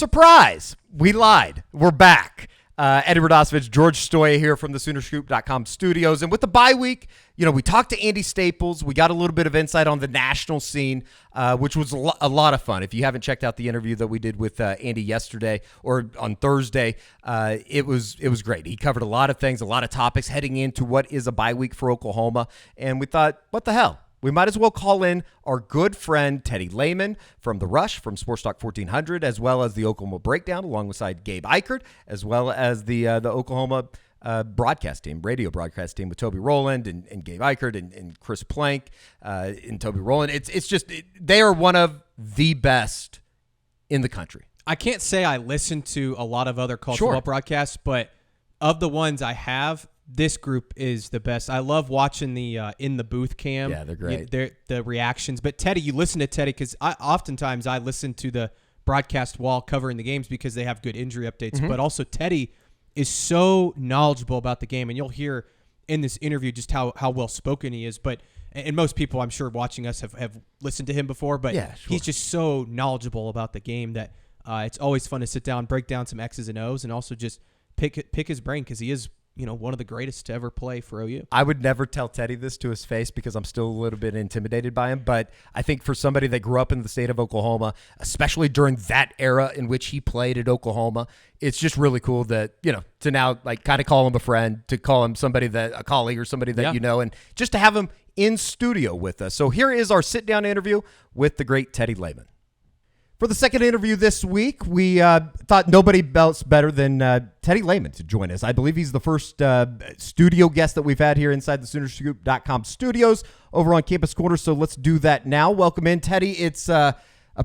Surprise! We lied. We're back. Eddie Radosevich, George Stoya here from the Soonerscoop.com studios. And with the bye week, we talked to Andy Staples. We got a little bit of insight on the national scene, which was a lot of fun. If you haven't checked out the interview that we did with Andy yesterday or on Thursday, it was great. He covered a lot of things, a lot of topics heading into what is a bye week for Oklahoma. And we thought, what the hell? We might as well call in our good friend Teddy Lehman from The Rush, from Sports Talk 1400, as well as the Oklahoma Breakdown, alongside Gabe Eichert, as well as the Oklahoma broadcast team, radio broadcast team with Toby Rowland and Gabe Eichert and Chris Plank and Toby Rowland. They are one of the best in the country. I can't say I listen to a lot of other college football broadcasts, but of the ones I have, this group is the best. I love watching the in the booth cam. Yeah, they're great. The reactions. But Teddy, you listen to Teddy because oftentimes I listen to the broadcast while covering the games because they have good injury updates. Mm-hmm. But also Teddy is so knowledgeable about the game, and you'll hear in this interview just how well spoken he is. And most people, I'm sure, watching us have listened to him before. But yeah, sure. He's just so knowledgeable about the game that it's always fun to sit down, break down some X's and O's, and also just pick his brain because he is one of the greatest to ever play for OU. I would never tell Teddy this to his face because I'm still a little bit intimidated by him. But I think for somebody that grew up in the state of Oklahoma, especially during that era in which he played at Oklahoma, it's just really cool that, to now kind of call him a friend, to call him a colleague or somebody that and just to have him in studio with us. So here is our sit-down interview with the great Teddy Lehman. For the second interview this week, we thought nobody else better than Teddy Lehman to join us. I believe he's the first studio guest that we've had here inside the Soonerscoop.com studios over on Campus Corner, so let's do that now. Welcome in, Teddy. It's a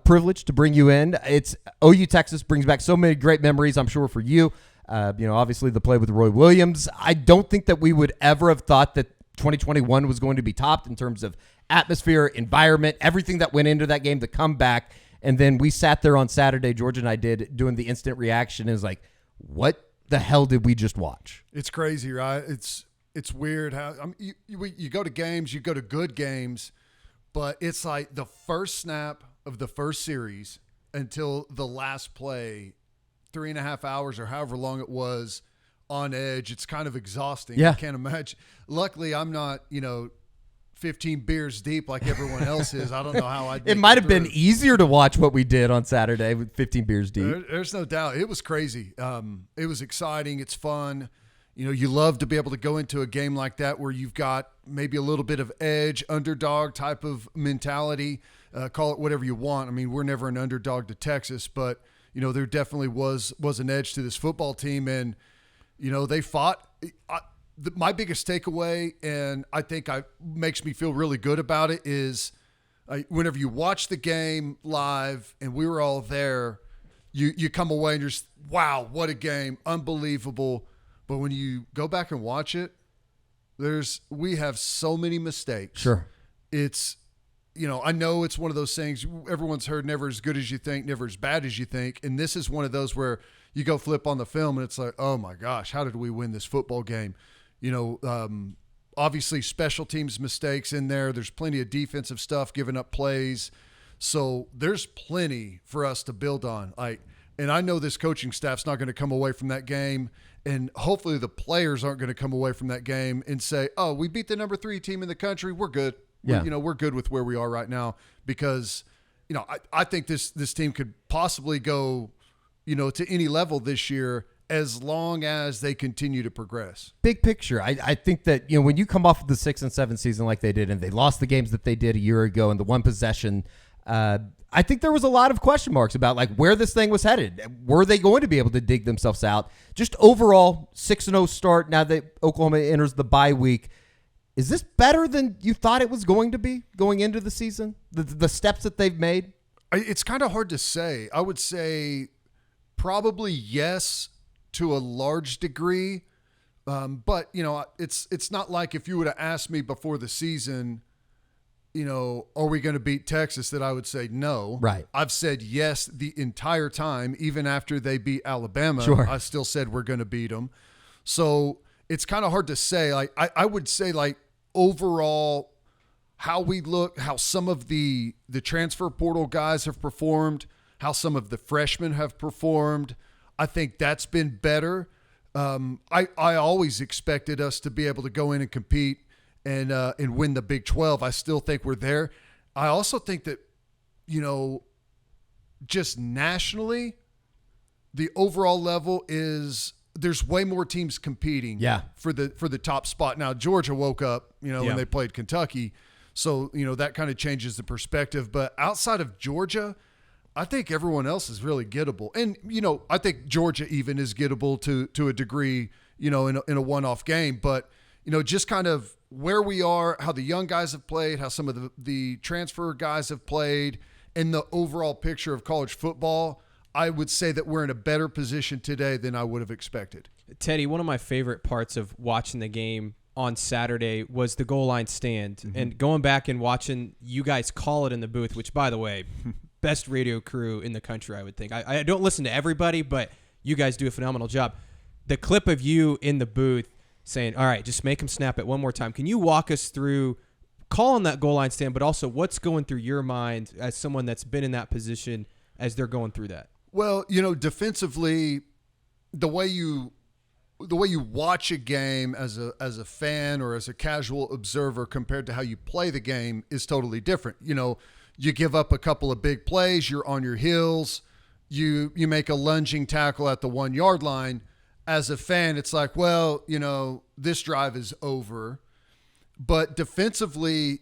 privilege to bring you in. It's OU Texas brings back so many great memories, I'm sure, for you. Obviously the play with Roy Williams. I don't think that we would ever have thought that 2021 was going to be topped in terms of atmosphere, environment, everything that went into that game, the comeback. And then we sat there on Saturday, George and I did, doing the instant reaction. And it was like, what the hell did we just watch? It's crazy, right? It's weird how you go to games, you go to good games, but it's like the first snap of the first series until the last play, 3.5 hours or however long it was on edge. It's kind of exhausting. Yeah. I can't imagine. Luckily, I'm not, 15 beers deep like everyone else is. I don't know how I'd It might have been easier to watch what we did on Saturday with 15 beers deep. There's no doubt. It was crazy. It was exciting. It's fun. You love to be able to go into a game like that where you've got maybe a little bit of edge, underdog type of mentality. Call it whatever you want. I mean, we're never an underdog to Texas, but, there definitely was an edge to this football team. And, they fought. My biggest takeaway, and I think makes me feel really good about it, is whenever you watch the game live and we were all there, you come away and you're just, wow, what a game, unbelievable. But when you go back and watch it, we have so many mistakes. Sure. It's, I know it's one of those things everyone's heard, never as good as you think, never as bad as you think. And this is one of those where you go flip on the film and it's like, oh my gosh, how did we win this football game? Obviously special teams mistakes in there. There's plenty of defensive stuff, giving up plays. So there's plenty for us to build on. And I know this coaching staff's not going to come away from that game, and hopefully the players aren't going to come away from that game and say, oh, we beat the number 3 team in the country. We're good. Yeah. We're good with where we are right now because, I think this team could possibly go, to any level this year as long as they continue to progress. Big picture, I think that, when you come off of the 6 and 7 season like they did, and they lost the games that they did a year ago and the one possession, I think there was a lot of question marks about where this thing was headed. Were they going to be able to dig themselves out? Just overall 6-0 start now that Oklahoma enters the bye week. Is this better than you thought it was going to be going into the season? The steps that they've made? It's kind of hard to say. I would say probably yes, to a large degree. But, it's not like if you would have asked me before the season, are we going to beat Texas, that I would say no. Right. I've said yes the entire time, even after they beat Alabama. Sure. I still said we're going to beat them. So it's kind of hard to say. I would say overall how we look, how some of the transfer portal guys have performed, how some of the freshmen have performed. I think that's been better. I always expected us to be able to go in and compete and win the Big 12. I still think we're there. I also think that, just nationally, the overall level is there's way more teams competing for the top spot. Now, Georgia woke up, when they played Kentucky. So, that kind of changes the perspective. But outside of Georgia, I think everyone else is really gettable. And, I think Georgia even is gettable to a degree, in a one-off game. But, just kind of where we are, how the young guys have played, how some of the transfer guys have played, and the overall picture of college football, I would say that we're in a better position today than I would have expected. Teddy, one of my favorite parts of watching the game on Saturday was the goal line stand. Mm-hmm. And going back and watching you guys call it in the booth, which, by the way, best radio crew in the country, I would think. I don't listen to everybody, but you guys do a phenomenal job. The clip of you in the booth saying, all right, just make them snap it one more time. Can you walk us through calling that goal line stand, but also what's going through your mind as someone that's been in that position as they're going through that? Well, defensively, the way you watch a game as a fan or as a casual observer compared to how you play the game is totally different. You give up a couple of big plays, you're on your heels, you make a lunging tackle at the 1 yard line. As a fan, it's like, well, this drive is over. But defensively,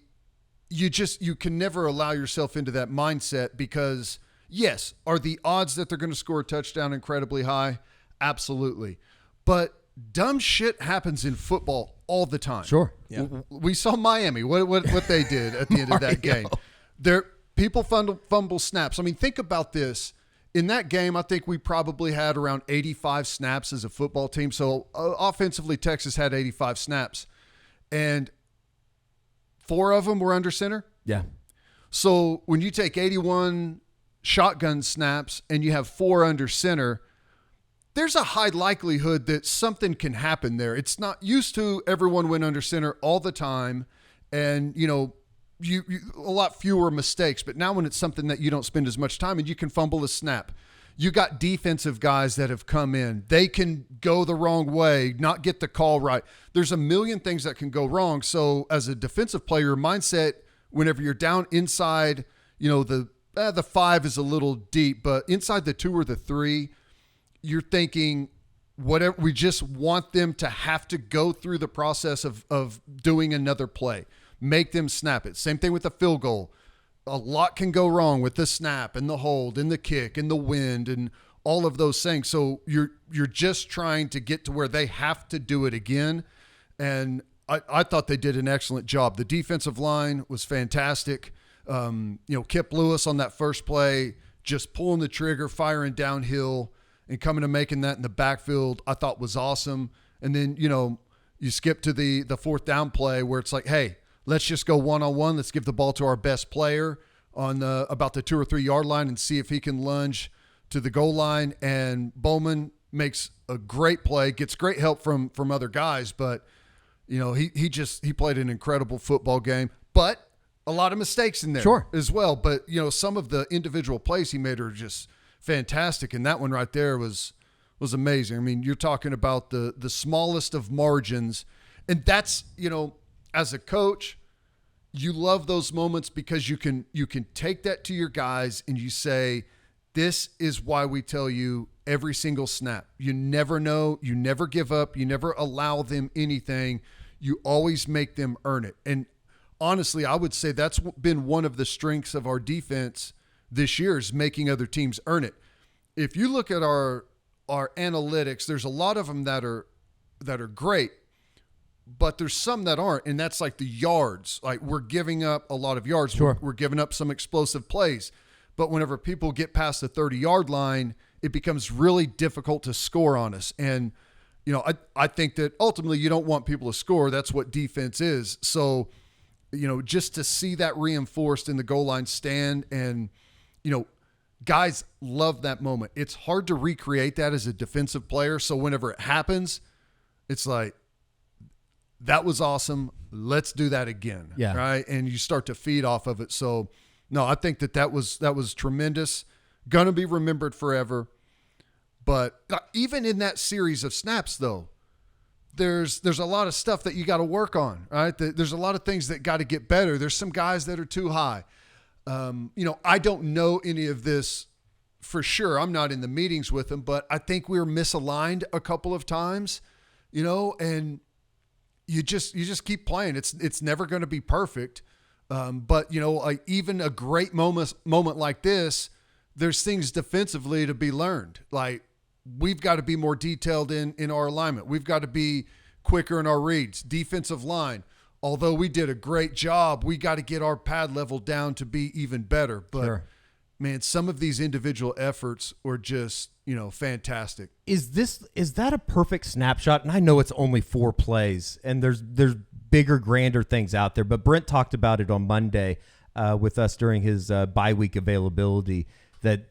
you can never allow yourself into that mindset because, yes, are the odds that they're going to score a touchdown incredibly high? Absolutely. But dumb shit happens in football all the time. Sure. Yeah. We saw Miami, what they did at the end of that game. People fumble snaps. I mean, think about this. In that game, I think we probably had around 85 snaps as a football team. So offensively, Texas had 85 snaps. And 4 of them were under center. Yeah. So when you take 81 shotgun snaps and you have 4 under center, there's a high likelihood that something can happen there. It's not used to everyone went under center all the time. And, you a lot fewer mistakes, but now when it's something that you don't spend as much time and you can fumble a snap, you got defensive guys that have come in. They can go the wrong way, not get the call right. There's a million things that can go wrong. So as a defensive player, your mindset, whenever you're down inside, the 5 is a little deep, but inside the 2 or the 3, you're thinking, whatever, we just want them to have to go through the process of doing another play. Make them snap it. Same thing with the field goal. A lot can go wrong with the snap and the hold and the kick and the wind and all of those things. So you're just trying to get to where they have to do it again. And I thought they did an excellent job. The defensive line was fantastic. Kip Lewis on that first play, just pulling the trigger, firing downhill and coming and making that in the backfield, I thought was awesome. And then, you skip to the 4th down play where it's like, hey, let's just go one-on-one. Let's give the ball to our best player on about the 2 or 3 yard line and see if he can lunge to the goal line. And Bowman makes a great play, gets great help from other guys, but he played an incredible football game. But a lot of mistakes in there as well. But some of the individual plays he made are just fantastic, and that one right there was amazing. I mean, you're talking about the smallest of margins, and that's as a coach, you love those moments because you can take that to your guys and you say, this is why we tell you every single snap. You never know. You never give up. You never allow them anything. You always make them earn it. And honestly, I would say that's been one of the strengths of our defense this year is making other teams earn it. If you look at our analytics, there's a lot of them that are great. But there's some that aren't, and that's like the yards. Like we're giving up a lot of yards. Sure. We're giving up some explosive plays. But whenever people get past the 30-yard line, it becomes really difficult to score on us. And, I think that ultimately you don't want people to score. That's what defense is. So, just to see that reinforced in the goal line stand and, guys love that moment. It's hard to recreate that as a defensive player. So whenever it happens, it's like, that was awesome. Let's do that again. Yeah. Right. And you start to feed off of it. So no, I think that was tremendous. Gonna be remembered forever. But even in that series of snaps, though, there's a lot of stuff that you got to work on, right? There's a lot of things that got to get better. There's some guys that are too high. I don't know any of this for sure. I'm not in the meetings with them, but I think we were misaligned a couple of times, and you just keep playing. It's never going to be perfect. But like even a great moment like this, there's things defensively to be learned. Like we've got to be more detailed in our alignment. We've got to be quicker in our reads. Defensive line, although we did a great job, we got to get our pad level down to be even better. But Sure. Man, some of these individual efforts were just, fantastic. Is that a perfect snapshot? And I know it's only 4 plays, and there's bigger, grander things out there. But Brent talked about it on Monday with us during his bye week availability, that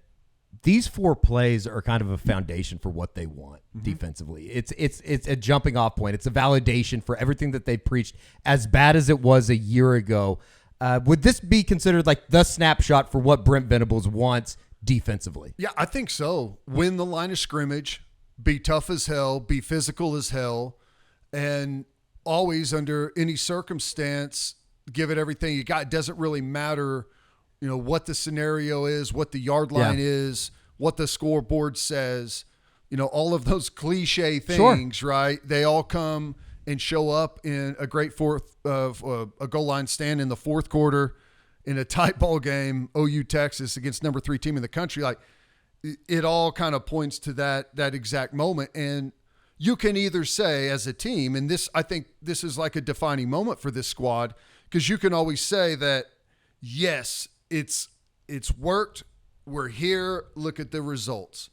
these 4 plays are kind of a foundation for what they want defensively. It's a jumping off point. It's a validation for everything that they preached. As bad as it was a year ago, would this be considered like the snapshot for what Brent Venables wants defensively? Yeah, I think so. Win the line of scrimmage, be tough as hell, be physical as hell, and always under any circumstance, give it everything you got. It doesn't really matter, what the scenario is, what the yard line is, what the scoreboard says, all of those cliche things, right? They all come and show up in a great a goal line stand in the fourth quarter in a tight ball game, OU Texas against number 3 team in the country. Like it all kind of points to that exact moment. And you can either say as a team, and I think this is like a defining moment for this squad, because you can always say that, yes, it's worked. We're here. Look at the results.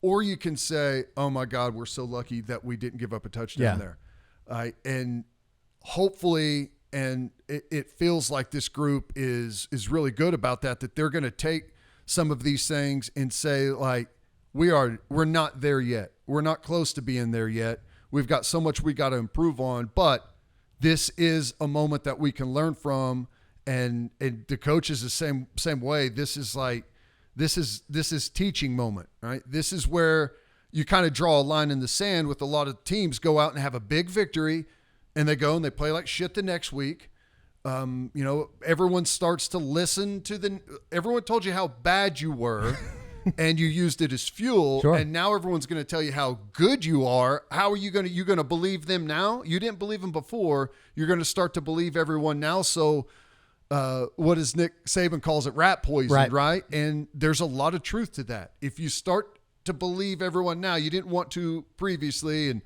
Or you can say, oh my God, we're so lucky that we didn't give up a touchdown there. And hopefully, and it feels like this group is really good about that they're going to take some of these things and say, like, we're not there yet. We're not close to being there yet. We've got so much we got to improve on, but this is a moment that we can learn from. And the coach is the same way. This is teaching moment, right? This is where you kind of draw a line in the sand with a lot of teams go out and have a big victory, and they go and they play like shit the next week. Everyone starts to listen to everyone told you how bad you were and you used it as fuel. Sure. And now everyone's going to tell you how good you are. How are you going to believe them now? You didn't believe them before. You're going to start to believe everyone now. So, what is Nick Saban calls it, rat poison, right? And there's a lot of truth to that. If you start to believe everyone now, you didn't want to previously, and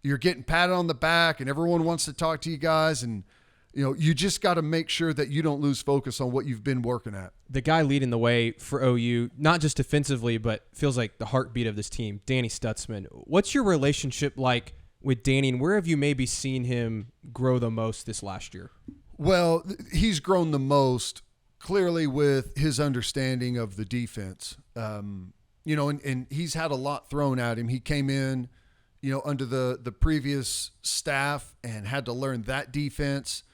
you're getting patted on the back and everyone wants to talk to you guys, and you just got to make sure that you don't lose focus on what you've been working at. The guy leading the way for OU, not just defensively, but feels like the heartbeat of this team, Danny Stutzman. What's your relationship like with Danny, and where have you maybe seen him grow the most this last year? Well, he's grown the most clearly with his understanding of the defense. And he's had a lot thrown at him. He came in, under the previous staff and had to learn that defense,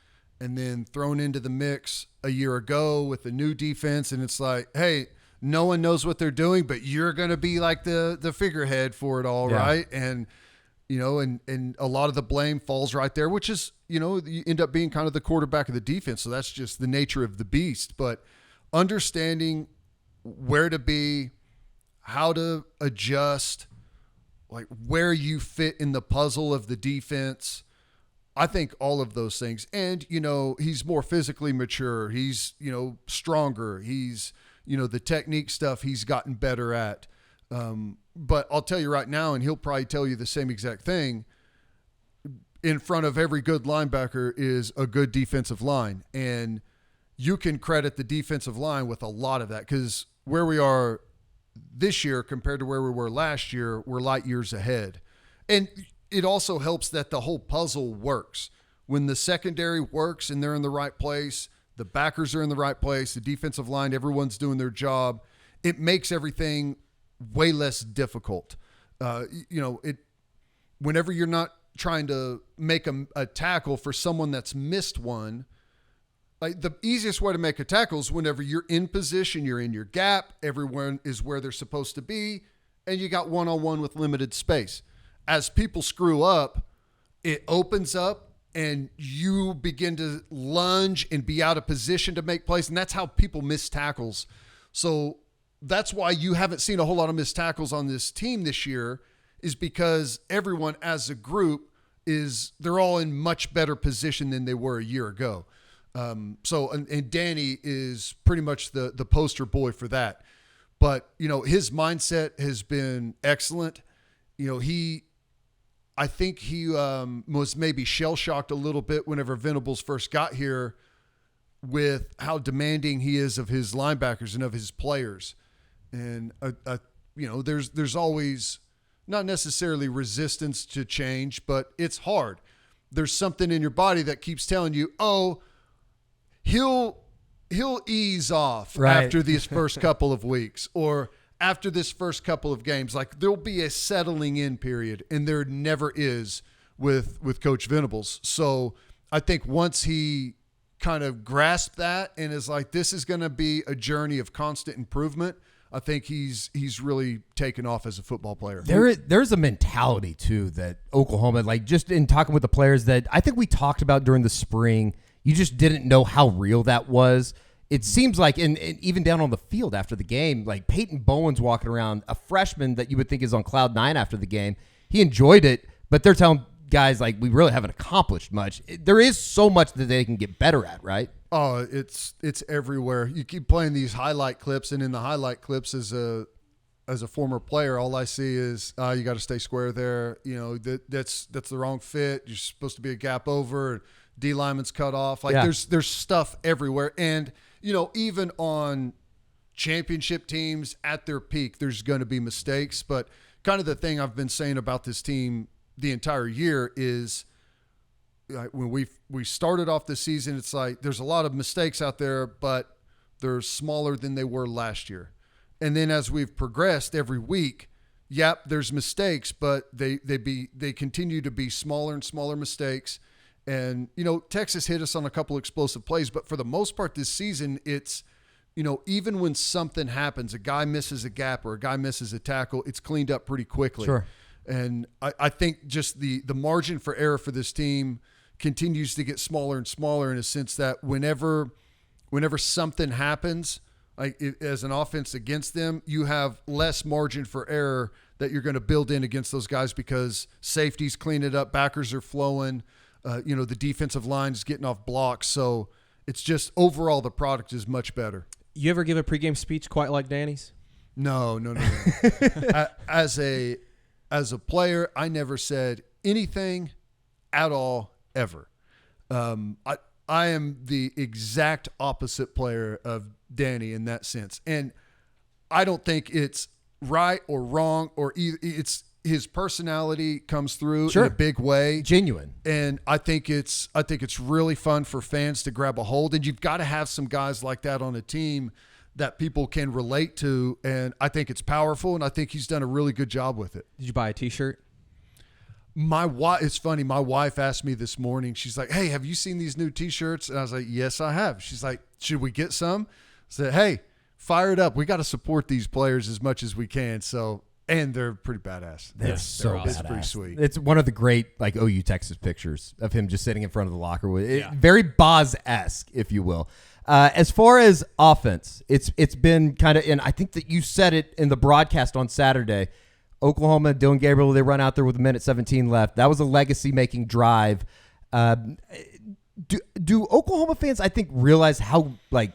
and then thrown into the mix a year ago with the new defense. And it's like, hey, no one knows what they're doing, but you're going to be like the figurehead for it all, right? And, and a lot of the blame falls right there, which is, you end up being kind of the quarterback of the defense. So that's just the nature of the beast. But understanding where to be, how to adjust, like where you fit in the puzzle of the defense, I think all of those things. And, he's more physically mature. He's, stronger. He's, the technique stuff he's gotten better at. But I'll tell you right now, and he'll probably tell you the same exact thing, in front of every good linebacker is a good defensive line. And you can credit the defensive line with a lot of that, because where we are this year compared to where we were last year, we're light years ahead. And it also helps that the whole puzzle works. When the secondary works and they're in the right place, the backers are in the right place, the defensive line, everyone's doing their job, it makes everything way less difficult. Whenever you're not trying to make a tackle for someone that's missed one, like the easiest way to make a tackle is whenever you're in position, you're in your gap, everyone is where they're supposed to be, and you got one-on-one with limited space. As people screw up, it opens up and you begin to lunge and be out of position to make plays, and that's how people miss tackles. So that's why you haven't seen a whole lot of missed tackles on this team this year, is because everyone as a group they're all in much better position than they were a year ago. And Danny is pretty much the poster boy for that. But, his mindset has been excellent. I think he was maybe shell-shocked a little bit whenever Venables first got here with how demanding he is of his linebackers and of his players. And, there's always not necessarily resistance to change, but it's hard. There's something in your body that keeps telling you, oh, he'll ease off after these first couple of weeks or after this first couple of games. Like, there'll be a settling in period, and there never is with Coach Venables. So I think once he kind of grasped that and is like, this is going to be a journey of constant improvement, I think he's really taken off as a football player. There's a mentality too that Oklahoma, like just in talking with the players that I think we talked about during the spring, you just didn't know how real that was. It seems like, and even down on the field after the game, like Peyton Bowen's walking around, a freshman that you would think is on cloud nine after the game. He enjoyed it, but they're telling guys like, we really haven't accomplished much. There is so much that they can get better at, right? Oh, it's everywhere. You keep playing these highlight clips, and in the highlight clips as a former player, all I see is you got to stay square there. That's the wrong fit. You're supposed to be a gap over. D lineman's cut off. Like there's stuff everywhere, and even on championship teams at their peak, there's going to be mistakes. But kind of the thing I've been saying about this team the entire year is, when we started off the season, it's like there's a lot of mistakes out there, but they're smaller than they were last year. And then as we've progressed every week, there's mistakes, but they continue to be smaller and smaller mistakes. And Texas hit us on a couple explosive plays, but for the most part this season, it's even when something happens, a guy misses a gap or a guy misses a tackle, it's cleaned up pretty quickly. Sure. And I think just the margin for error for this team continues to get smaller and smaller, in a sense that whenever something happens, like as an offense against them, you have less margin for error that you're going to build in against those guys, because safeties clean it up, backers are flowing, the defensive line is getting off blocks. So it's just overall the product is much better. You ever give a pregame speech quite like Danny's? No. As a player, I never said anything at all, ever. I am the exact opposite player of Danny in that sense. And I don't think it's right or wrong, or it's his personality comes through in a big way. Genuine. And I think it's really fun for fans to grab a hold. And you've got to have some guys like that on a team that people can relate to. And I think it's powerful, and I think he's done a really good job with it. Did you buy a T-shirt? It's funny. My wife asked me this morning, she's like, hey, have you seen these new T-shirts? And I was like, yes, I have. She's like, should we get some? I said, hey, fire it up. We got to support these players as much as we can. So, and they're pretty badass. It's so awesome. It's pretty sweet. It's one of the great like OU Texas pictures of him just sitting in front of the locker with very Boz-esque, if you will. As far as offense, it's been kind of, and I think that you said it in the broadcast on Saturday, Oklahoma, Dylan Gabriel, they run out there with a minute 17 left. That was a legacy-making drive. Do Oklahoma fans, I think, realize how, like,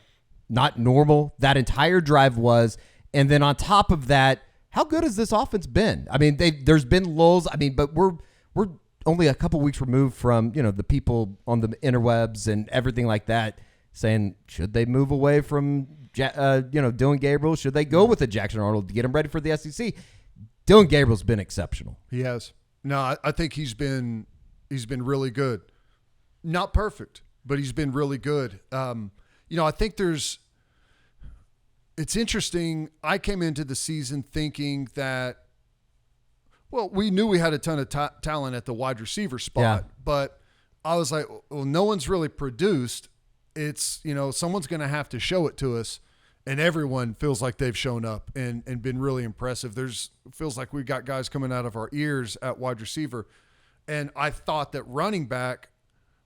not normal that entire drive was? And then on top of that, how good has this offense been? I mean, there's been lulls. I mean, but we're only a couple weeks removed from, the people on the interwebs and everything like that saying, should they move away from, Dylan Gabriel? Should they go with a Jackson Arnold to get him ready for the SEC? Dylan Gabriel's been exceptional. He has. No, I think he's been really good. Not perfect, but he's been really good. I think it's interesting. I came into the season thinking that, well, we knew we had a ton of talent at the wide receiver spot, but I was like, well, no one's really produced. it's, someone's going to have to show it to us. And everyone feels like they've shown up and been really impressive. Feels like we've got guys coming out of our ears at wide receiver. And I thought that running back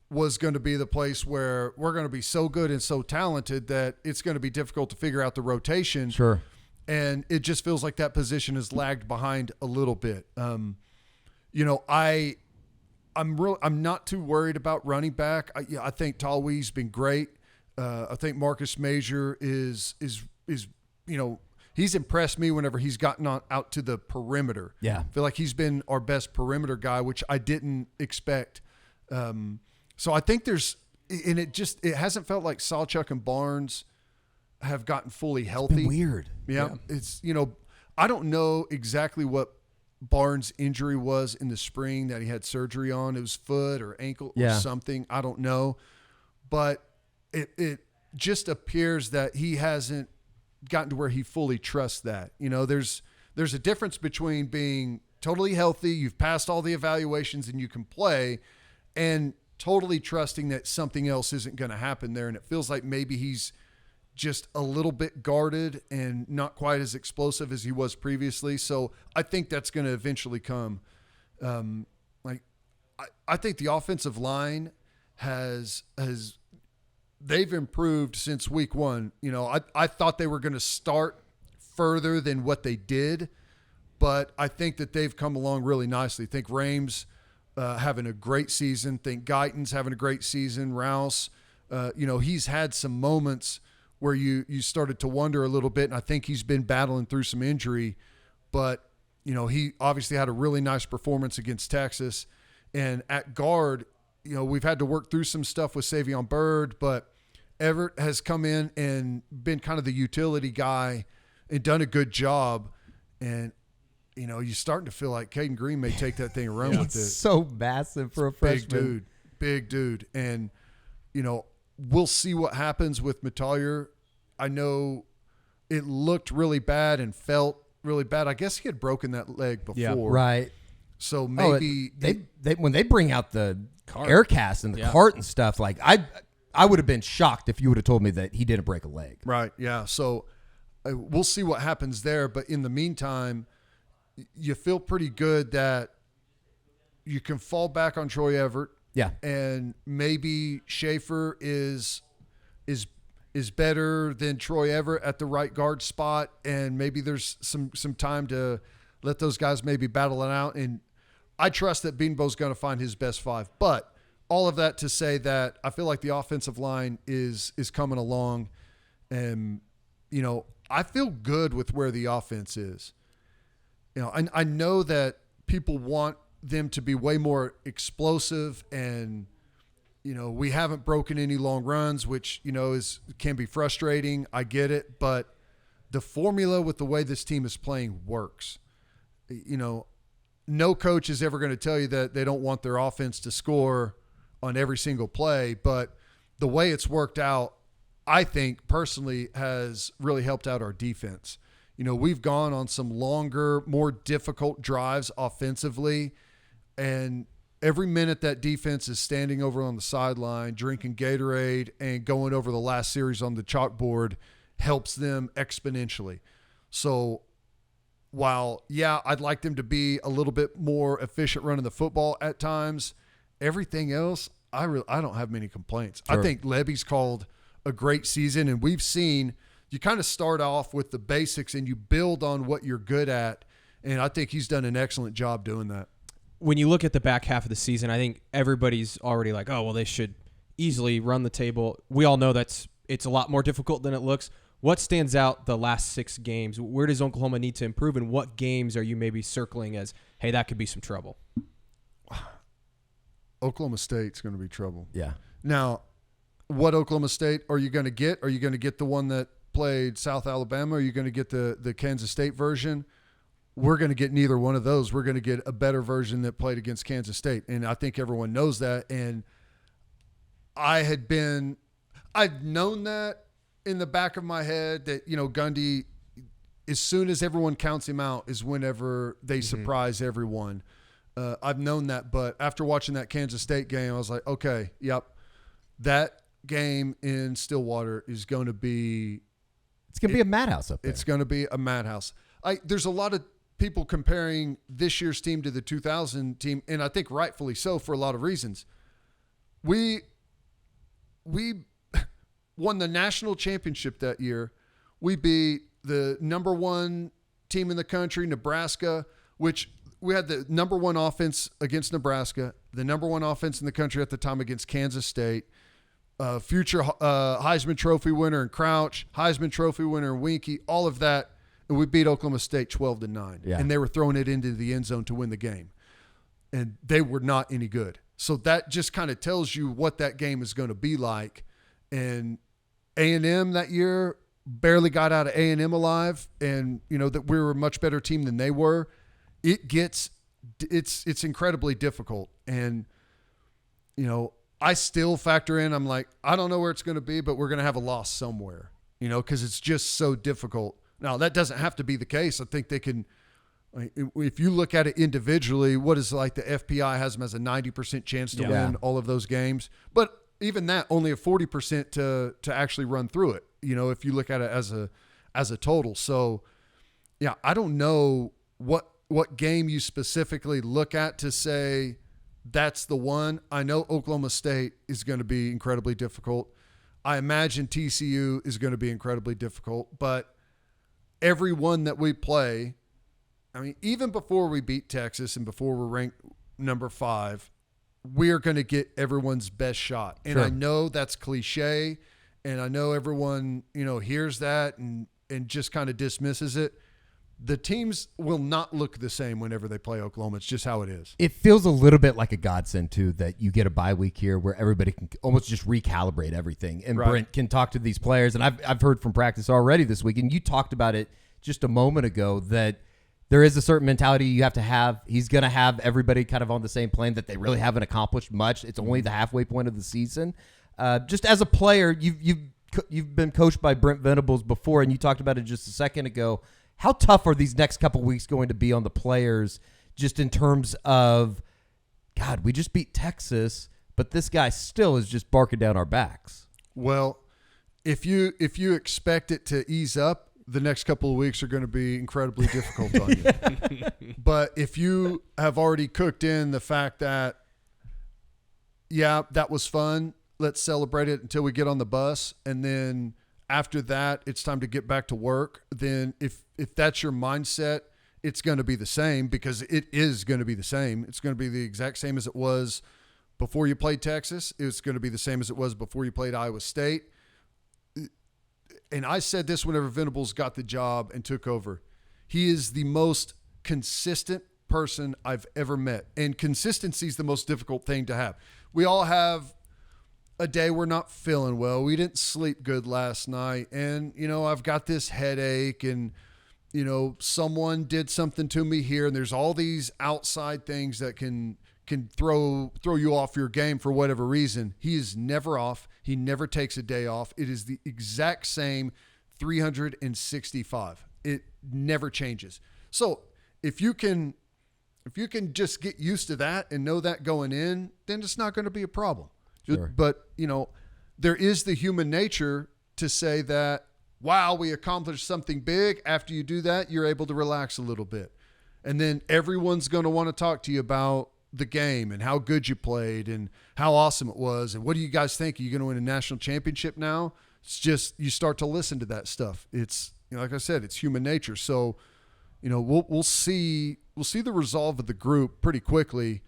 was going to be the place where we're going to be so good and so talented that it's going to be difficult to figure out the rotation. Sure. And it just feels like that position has lagged behind a little bit. I'm not too worried about running back. I think Talwee's been great. I think Marcus Major is he's impressed me whenever he's gotten out to the perimeter. Yeah. I feel like he's been our best perimeter guy, which I didn't expect. So I think it hasn't felt like Sawchuk and Barnes have gotten fully healthy. It's been weird. Yeah. It's, I don't know exactly what Barnes' injury was in the spring that he had surgery on. It was foot or ankle or something. I don't know. But it just appears that he hasn't gotten to where he fully trusts that. There's a difference between being totally healthy, you've passed all the evaluations and you can play, and totally trusting that something else isn't going to happen there. And it feels like maybe he's just a little bit guarded and not quite as explosive as he was previously. So I think that's going to eventually come. I think the offensive line has they've improved since week one. I thought they were going to start further than what they did, but I think that they've come along really nicely. I think Rames having a great season. Think Guyton's having a great season. Rouse, he's had some moments where you started to wonder a little bit, and I think he's been battling through some injury, but he obviously had a really nice performance against Texas. And at guard, we've had to work through some stuff with Savion Byrd, but Everett has come in and been kind of the utility guy and done a good job. And, you're starting to feel like Caden Green may take that thing around with it. So massive for a freshman. Big dude. And, we'll see what happens with Metallier. I know it looked really bad and felt really bad. I guess he had broken that leg before. Yeah, right. So maybe they when they bring out the air cast and the cart and stuff, like I would have been shocked if you would have told me that he didn't break a leg. Right. Yeah. So we'll see what happens there. But in the meantime, you feel pretty good that you can fall back on Troy Everett. Yeah. And maybe Schaefer is better than Troy Everett at the right guard spot. And maybe there's some time to let those guys maybe battle it out. And I trust that Beanbo's going to find his best five. But all of that to say that I feel like the offensive line is coming along. And, I feel good with where the offense is. I know that people want them to be way more explosive, and we haven't broken any long runs, which can be frustrating. I get it, but the formula with the way this team is playing works. No coach is ever going to tell you that they don't want their offense to score on every single play, but the way it's worked out, I think personally has really helped out our defense. We've gone on some longer, more difficult drives offensively, and every minute that defense is standing over on the sideline, drinking Gatorade and going over the last series on the chalkboard helps them exponentially. So while, I'd like them to be a little bit more efficient running the football at times, everything else, I don't have many complaints. Sure. I think Levy's called a great season, and we've seen you kind of start off with the basics and you build on what you're good at, and I think he's done an excellent job doing that. When you look at the back half of the season, I think everybody's already like, oh, well, they should easily run the table. We all know it's a lot more difficult than it looks. What stands out the last 6 games? Where does Oklahoma need to improve, and what games are you maybe circling as, hey, that could be some trouble? Oklahoma State's going to be trouble. Yeah. Now, what Oklahoma State are you going to get? Are you going to get the one that played South Alabama? Are you going to get the Kansas State version? We're going to get neither one of those. We're going to get a better version that played against Kansas State, and I think everyone knows that. And I'd known that in the back of my head that, Gundy, as soon as everyone counts him out is whenever they surprise everyone. I've known that, but after watching that Kansas State game, I was like, okay, yep, that game in Stillwater is going to be It's going to be a madhouse up there. It's going to be a madhouse. There's a lot of people comparing this year's team to the 2000 team, and I think rightfully so for a lot of reasons. We won the national championship that year. We beat the number one team in the country, Nebraska, which we had the number one offense against Nebraska, the number one offense in the country at the time against Kansas State, future Heisman Trophy winner in Crouch, Heisman Trophy winner in Winky, all of that. And we beat Oklahoma State 12-9. Yeah. And they were throwing it into the end zone to win the game. And they were not any good. So that just kind of tells you what that game is going to be like. And A&M that year barely got out of A&M alive. And, that we were a much better team than they were. It's incredibly difficult. And, I still factor in, I'm like, I don't know where it's going to be, but we're going to have a loss somewhere, because it's just so difficult. Now, that doesn't have to be the case. I think they can, if you look at it individually, what is like the FPI has them as a 90% chance to win all of those games. But even that, only a 40% to actually run through it, if you look at it as a total. So, yeah, I don't know what game you specifically look at to say that's the one. I know Oklahoma State is going to be incredibly difficult. I imagine TCU is going to be incredibly difficult, but every one that we play, even before we beat Texas and before we're ranked number 5, we're going to get everyone's best shot. And Sure. I know that's cliche, and I know everyone, hears that and just kind of dismisses it. The teams will not look the same whenever they play Oklahoma. It's just how it is. It feels a little bit like a godsend, too, that you get a bye week here where everybody can almost just recalibrate everything. And Right. Brent can talk to these players. And I've heard from practice already this week, and you talked about it just a moment ago, that there is a certain mentality you have to have. He's going to have everybody kind of on the same plane, that they really haven't accomplished much. It's only the halfway point of the season. Just as a player, you've been coached by Brent Venables before, and you talked about it just a second ago. How tough are these next couple weeks going to be on the players, just in terms of, God, we just beat Texas, but this guy still is just barking down our backs? Well, if you expect it to ease up, the next couple of weeks are going to be incredibly difficult on you. But if you have already cooked in the fact that, yeah, that was fun, let's celebrate it until we get on the bus, and then after that, it's time to get back to work, then if that's your mindset, it's going to be the same, because it is going to be the same. It's going to be the exact same as it was before you played Texas. It's going to be the same as it was before you played Iowa State. And I said this whenever Venables got the job and took over. He is the most consistent person I've ever met. And consistency is the most difficult thing to have. We all have a day we're not feeling well. We didn't sleep good last night. And, I've got this headache, and, someone did something to me here. And there's all these outside things that can throw you off your game for whatever reason. He is never off. He never takes a day off. It is the exact same 365. It never changes. So if you can just get used to that and know that going in, then it's not going to be a problem. Sure. But, there is the human nature to say that, wow, we accomplished something big. After you do that, you're able to relax a little bit. And then everyone's going to want to talk to you about the game and how good you played and how awesome it was. And what do you guys think? Are you going to win a national championship now? It's just, you start to listen to that stuff. It's, like I said, it's human nature. So, we'll see the resolve of the group pretty quickly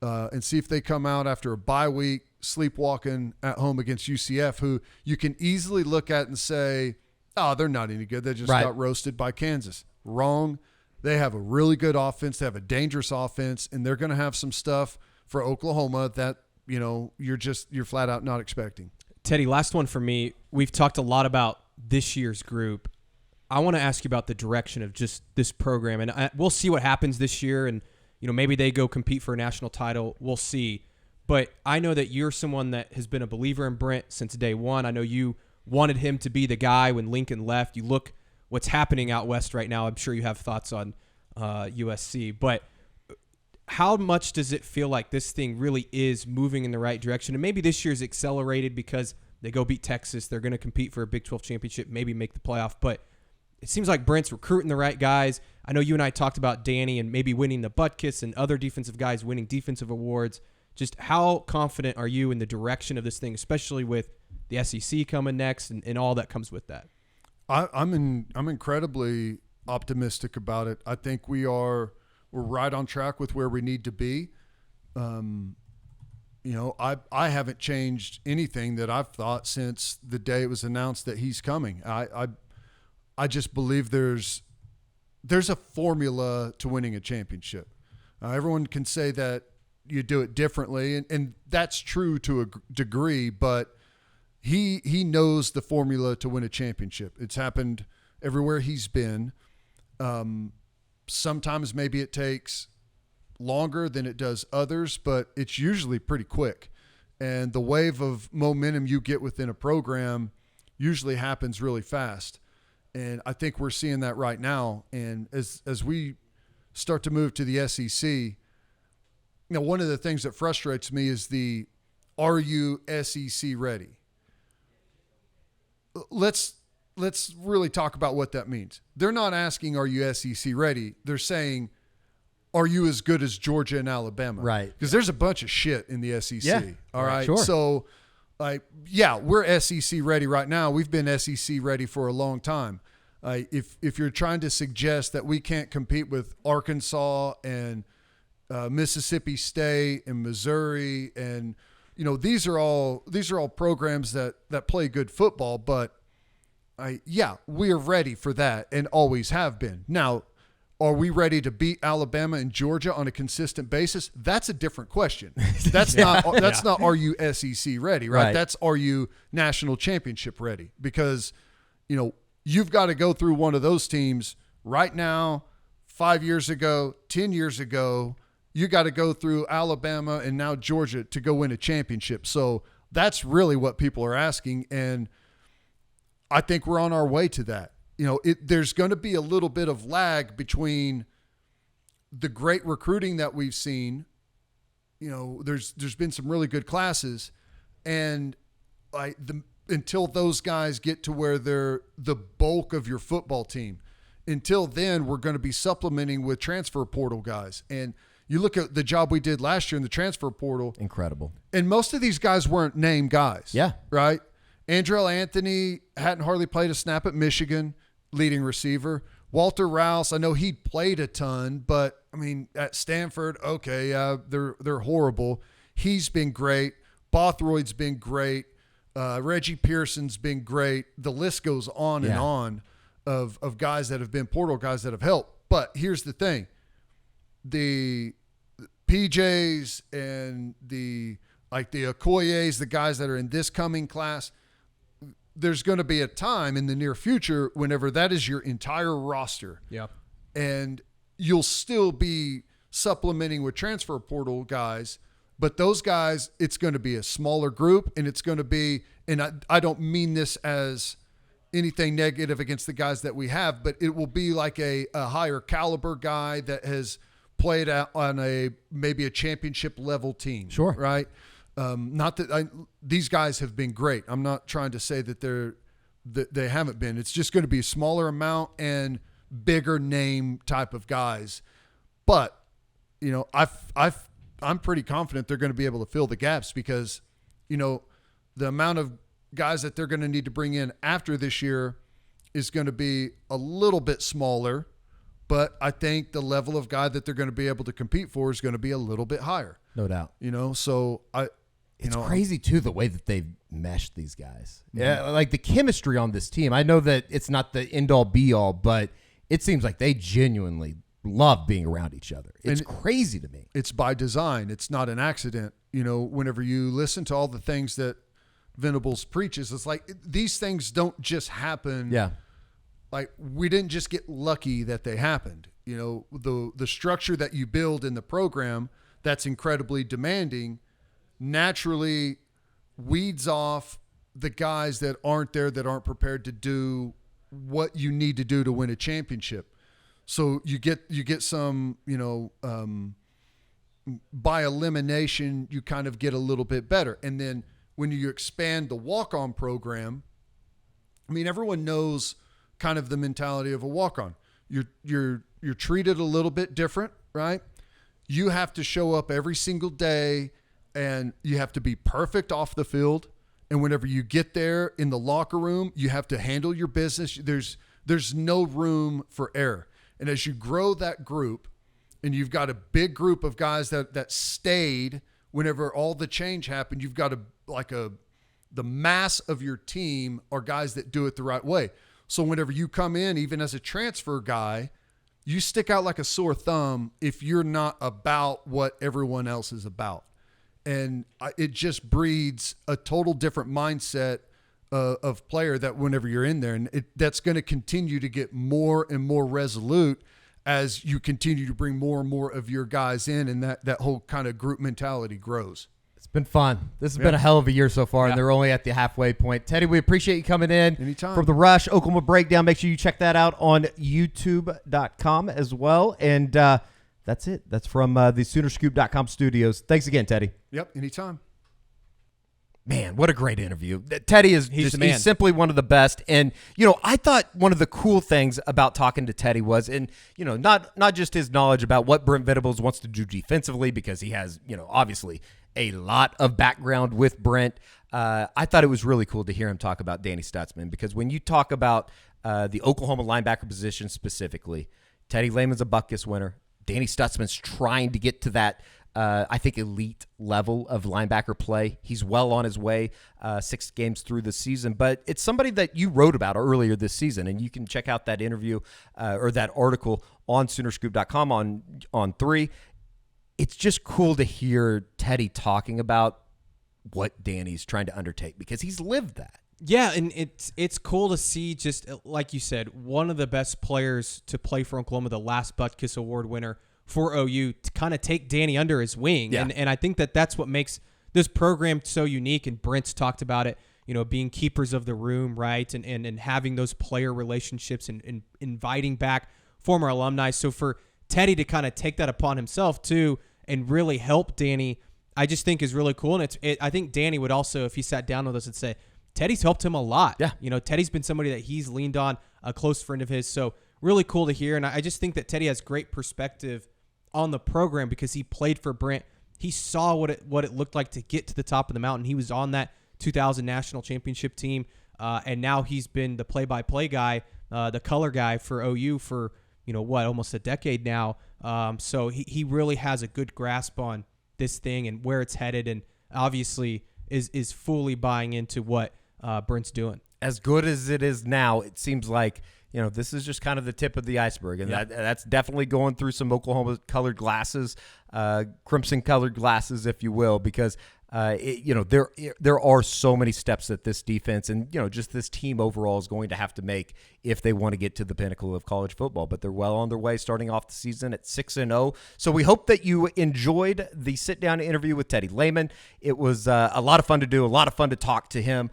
and see if they come out after a bye week, sleepwalking at home against UCF, who you can easily look at and say, oh, they're not any good. They just got roasted by Kansas. Wrong. They have a really good offense. They have a dangerous offense, and they're going to have some stuff for Oklahoma that, you're flat out not expecting. Teddy, last one for me. We've talked a lot about this year's group. I want to ask you about the direction of just this program, and we'll see what happens this year, and maybe they go compete for a national title. We'll see. But I know that you're someone that has been a believer in Brent since day one. I know you wanted him to be the guy when Lincoln left. You look what's happening out west right now. I'm sure you have thoughts on USC. But how much does it feel like this thing really is moving in the right direction? And maybe this year's accelerated because They go beat Texas. They're going to compete for a Big 12 championship, maybe make the playoff. But it seems like Brent's recruiting the right guys. I know you and I talked about Danny and maybe winning the Butkus and other defensive guys winning defensive awards. Just how confident are you in the direction of this thing, especially with the SEC coming next and all that comes with that? I'm incredibly optimistic about it. I think we're right on track with where we need to be. I haven't changed anything that I've thought since the day it was announced that he's coming. I just believe there's a formula to winning a championship. Everyone can say that you do it differently, and that's true to a degree, but he knows the formula to win a championship. It's happened everywhere he's been. Sometimes maybe it takes longer than it does others, but it's usually pretty quick. And the wave of momentum you get within a program usually happens really fast. And I think we're seeing that right now. And as we start to move to the SEC, one of the things that frustrates me is are you SEC ready? Let's really talk about what that means. They're not asking, are you SEC ready? They're saying, are you as good as Georgia and Alabama? Right. Because there's a bunch of shit in the SEC. Yeah. All right. Sure. So, we're SEC ready right now. We've been SEC ready for a long time. If you're trying to suggest that we can't compete with Arkansas and Mississippi State and Missouri, and these are all programs that play good football, but we are ready for that and always have been. Now, are we ready to beat Alabama and Georgia on a consistent basis? That's a different question. That's not are you SEC ready, right? That's are you national championship ready? Because you've got to go through one of those teams right now, 5 years ago, 10 years ago. You got to go through Alabama and now Georgia to go win a championship. So that's really what people are asking, and I think we're on our way to that. There's going to be a little bit of lag between the great recruiting that we've seen. There's been some really good classes, and until those guys get to where they're the bulk of your football team. Until then, we're going to be supplementing with transfer portal guys. And you look at the job we did last year in the transfer portal. Incredible. And most of these guys weren't named guys. Yeah. Right? Andrell Anthony hadn't hardly played a snap at Michigan, leading receiver. Walter Rouse, I know he'd played a ton, but at Stanford, okay, they're horrible. He's been great. Bothroyd's been great. Reggie Pearson's been great. The list goes on and on of guys that have been portal guys that have helped. But here's the thing: the PJs and the Okoyes, the guys that are in this coming class. There's going to be a time in the near future whenever that is your entire roster. Yeah. And you'll still be supplementing with transfer portal guys, but those guys, it's going to be a smaller group, and it's going to be, and I don't mean this as anything negative against the guys that we have, but it will be like a higher caliber guy that has played out on maybe a championship level team. Sure. Right. Not that these guys have been great. I'm not trying to say that they haven't been. It's just going to be a smaller amount and bigger name type of guys. But I'm pretty confident they're going to be able to fill the gaps because the amount of guys that they're going to need to bring in after this year is going to be a little bit smaller. But I think the level of guy that they're going to be able to compete for is going to be a little bit higher. No doubt. So It's crazy, too, the way that they've meshed these guys. Mm-hmm. Yeah, like the chemistry on this team. I know that it's not the end-all, be-all, but it seems like they genuinely love being around each other. It's crazy to me. It's by design. It's not an accident. Whenever you listen to all the things that Venables preaches, it's like these things don't just happen. Yeah. Like we didn't just get lucky that they happened. The structure that you build in the program that's incredibly demanding naturally weeds off the guys that aren't there, that aren't prepared to do what you need to do to win a championship. So you get some, by elimination, you kind of get a little bit better. And then when you expand the walk-on program, I mean, everyone knows kind of the mentality of a walk-on. You're treated a little bit different, right? You have to show up every single day, and you have to be perfect off the field. And whenever you get there in the locker room, you have to handle your business. There's no room for error. And as you grow that group, and you've got a big group of guys that stayed whenever all the change happened, you've got the mass of your team are guys that do it the right way. So whenever you come in, even as a transfer guy, you stick out like a sore thumb if you're not about what everyone else is about. And it just breeds a total different mindset of player that whenever you're in there, and that's going to continue to get more and more resolute as you continue to bring more and more of your guys in, and that whole kind of group mentality grows. It's been fun. This has been a hell of a year so far, and they're only at the halfway point. Teddy, we appreciate you coming in. Anytime. From the Rush, Oklahoma Breakdown. Make sure you check that out on YouTube.com as well. And that's it. That's from the Soonerscoop.com studios. Thanks again, Teddy. Yep, anytime. Man, what a great interview. Teddy is He's the man. He's simply one of the best. And, I thought one of the cool things about talking to Teddy was, and, not just his knowledge about what Brent Venables wants to do defensively, because he has, obviously a lot of background with Brent. I thought it was really cool to hear him talk about Danny Stutzman, because when you talk about the Oklahoma linebacker position specifically, Teddy Lehman's a Butkus winner. Danny Stutzman's trying to get to that I think elite level of linebacker play. He's well on his way, 6 games through the season, but it's somebody that you wrote about earlier this season, and you can check out that interview or that article on Soonerscoop.com on 3. It's just cool to hear Teddy talking about what Danny's trying to undertake, because he's lived that. Yeah, and it's cool to see, just like you said, one of the best players to play for Oklahoma, the last Butkus Award winner for OU, to kind of take Danny under his wing. Yeah. And I think that's what makes this program so unique, and Brent's talked about it, being keepers of the room, right, and having those player relationships and inviting back former alumni. So for Teddy to kind of take that upon himself too and really help Danny, I just think is really cool. And I think Danny would also, if he sat down with us, and say, Teddy's helped him a lot. Yeah. Teddy's been somebody that he's leaned on, a close friend of his. So really cool to hear. And I just think that Teddy has great perspective on the program, because he played for Brent. He saw what it looked like to get to the top of the mountain. He was on that 2000 national championship team. And now he's been the play-by-play guy, the color guy for OU for, almost a decade now. So he really has a good grasp on this thing and where it's headed, and obviously is fully buying into what Brent's doing. As good as it is now, it seems like, this is just kind of the tip of the iceberg, and that's definitely going through some Oklahoma-colored glasses, crimson-colored glasses, if you will, because there are so many steps that this defense and just this team overall is going to have to make if they want to get to the pinnacle of college football. But they're well on their way, starting off the season at 6-0. So we hope that you enjoyed the sit-down interview with Teddy Lehman. It was a lot of fun to do, a lot of fun to talk to him.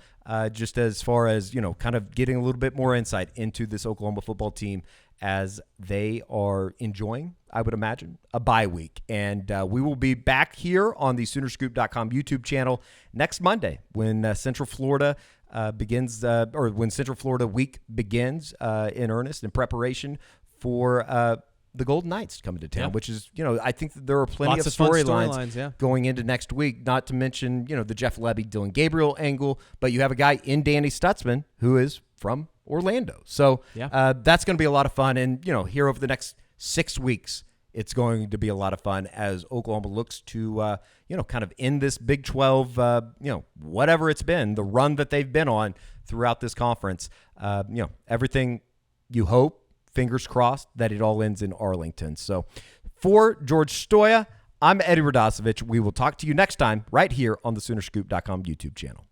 Just as far as, kind of getting a little bit more insight into this Oklahoma football team as they are enjoying, I would imagine, a bye week. And we will be back here on the Soonerscoop.com YouTube channel next Monday when Central Florida begins, or when Central Florida week begins in earnest in preparation for the Golden Knights coming to town, which is, I think that there are plenty Lots of of fun storylines going into next week, not to mention, the Jeff Levy, Dylan Gabriel angle, but you have a guy in Danny Stutzman who is from Orlando. So that's going to be a lot of fun. And, here over the next 6 weeks, it's going to be a lot of fun as Oklahoma looks to, kind of end this Big 12, whatever it's been, the run that they've been on throughout this conference. Everything you hope, fingers crossed, that it all ends in Arlington. So for George Stoya, I'm Eddie Radosevich. We will talk to you next time right here on the Soonerscoop.com YouTube channel.